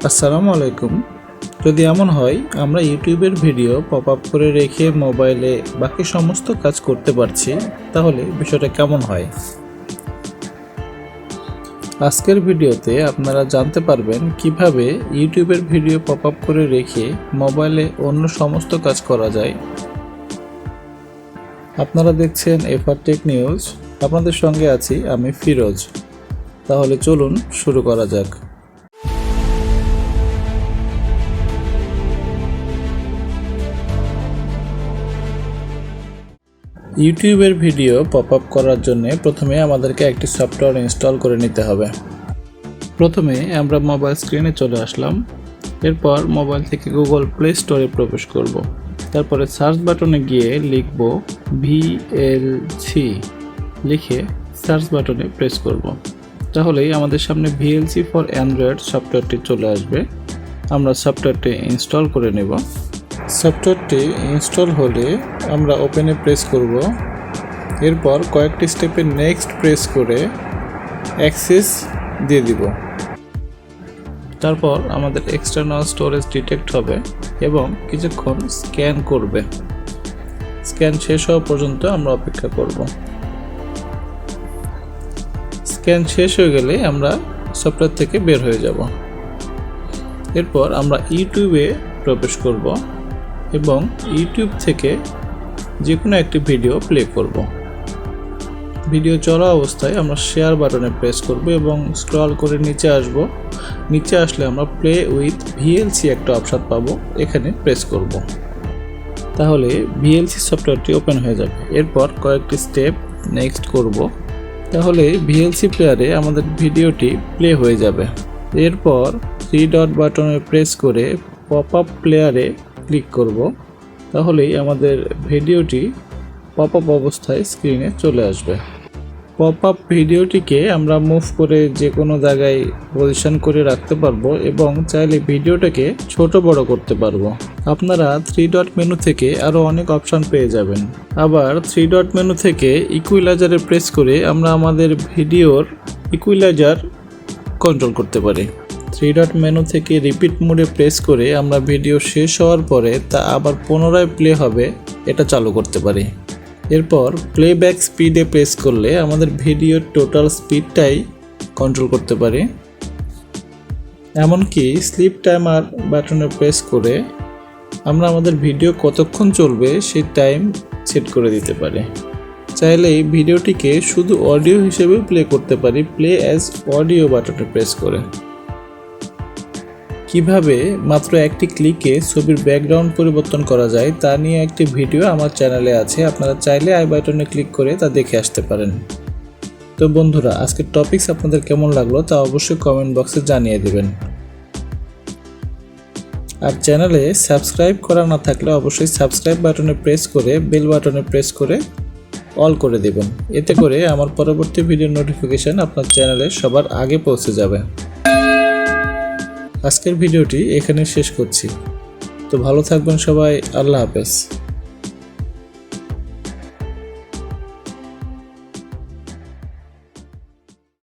আসসালামু আলাইকুম। যদি এমন হয় আমরা ইউটিউবের ভিডিও পপ আপ করে রেখে মোবাইলে বাকি সমস্ত কাজ করতে পারছি, তাহলে বিষয়টা কেমন হয়? আজকের ভিডিওতে আপনারা জানতে পারবেন কিভাবে ইউটিউবের ভিডিও পপ আপ করে রেখে মোবাইলে অন্য সমস্ত কাজ করা যায়। আপনারা দেখছেন টেক নিউজ, আপনাদের সঙ্গে আছি আমি ফিরোজ। তাহলে চলুন শুরু করা যাক। ইউটিউবের ভিডিও পপ আপ করার জন্য প্রথমে আমাদেরকে একটি সফটওয়্যার ইনস্টল করে নিতে হবে। প্রথমে আমরা মোবাইল স্ক্রিনে চলে আসলাম। এরপর মোবাইল থেকে গুগল প্লে স্টোরে প্রবেশ করব। তারপরে সার্চ বাটনে গিয়ে লিখব VLC, লিখে সার্চ বাটনে প্রেস করব। তাহলেই আমাদের সামনে VLC ফর অ্যান্ড্রয়েড সফটওয়্যারটি চলে আসবে। আমরা সফটওয়্যারটি ইনস্টল করে নেব। সফটওয়্যারটি ইনস্টল হলে আমরা ওপেনে প্রেস করব। এরপর কয়েকটি স্টেপে নেক্সট প্রেস করে অ্যাক্সেস দিয়ে দিব। তারপর আমাদের এক্সটার্নাল স্টোরেজ ডিটেক্ট হবে এবং কিছুক্ষণ স্ক্যান করবে। স্ক্যান শেষ হওয়া পর্যন্ত আমরা অপেক্ষা করব। স্ক্যান শেষ হয়ে গেলে আমরা সফটওয়্যার থেকে বের হয়ে যাব। এরপর আমরা ইউটিউবে প্রবেশ করব এবং ইউটিউব থেকে যে কোনো একটি ভিডিও প্লে করব। ভিডিও চলা অবস্থায় আমরা শেয়ার বাটনে প্রেস করব এবং স্ক্রল করে নিচে আসব। নিচে আসলে আমরা প্লে উইথ VLC একটা অপশন পাবো, এখানে প্রেস করব। তাহলে VLC সফটওয়্যারটি ওপেন হয়ে যাবে। এরপর কয়েকটি স্টেপ নেক্সট করব। তাহলে VLC প্লেয়ারে আমাদের ভিডিওটি প্লে হয়ে যাবে। এরপর 3 ডট বাটনে প্রেস করে পপ আপ প্লেয়ারে ক্লিক করব। তাহলেই আমাদের ভিডিওটি পপ আপ অবস্থায় স্ক্রিনে চলে আসবে। পপ আপ ভিডিওটিকে আমরা মুভ করে যে কোনো জায়গায় পজিশন করে রাখতে পারবো এবং চাইলে ভিডিওটাকে ছোট বড় করতে পারবো। আপনারা 3 ডট মেনু থেকে আরও অনেক অপশন পেয়ে যাবেন। আবার 3 ডট মেনু থেকে ইকুইলাইজারে প্রেস করে আমরা আমাদের ভিডিওর ইকুইলাইজার কন্ট্রোল করতে পারি। 3 ডট মেনু থেকে রিপিট মোডে প্রেস করে আমরা ভিডিও শেষ হওয়ার পরে তা আবার পুনরায় প্লে হবে এটা চালু করতে পারি। এরপর প্লেব্যাক স্পিডে প্রেস করলে আমাদের ভিডিওর টোটাল স্পিডটাই কন্ট্রোল করতে পারি। এমনকি স্লিপ টাইমার বাটনে প্রেস করে আমরা আমাদের ভিডিও কতক্ষণ চলবে সেই টাইম সেট করে দিতে পারি। চাইলে এই ভিডিওটিকে শুধু অডিও হিসেবে প্লে করতে পারি, প্লে অ্যাজ অডিও বাটনে প্রেস করে। কিভাবে মাত্র একটি ক্লিকে ছবির ব্যাকগ্রাউন্ড পরিবর্তন করা যায় তা নিয়ে একটি ভিডিও আমার চ্যানেলে আছে, আপনারা চাইলে আই বাটনে ক্লিক করে তা দেখে আসতে পারেন। তো বন্ধুরা, আজকের টপিকস আপনাদের কেমন লাগলো তা অবশ্যই কমেন্ট বক্সে জানিয়ে দেবেন। আর চ্যানেলে সাবস্ক্রাইব করা না থাকলে অবশ্যই সাবস্ক্রাইব বাটনে প্রেস করে বেল বাটনে প্রেস করে অল করে দেবেন। এতে করে আমার পরবর্তী ভিডিওর নোটিফিকেশন আপনার চ্যানেলে সবার আগে পৌঁছে যাবে। আজকের ভিডিওটি এখানে শেষ করছি। তো ভালো থাকবেন সবাই, আল্লাহ হাফেজ।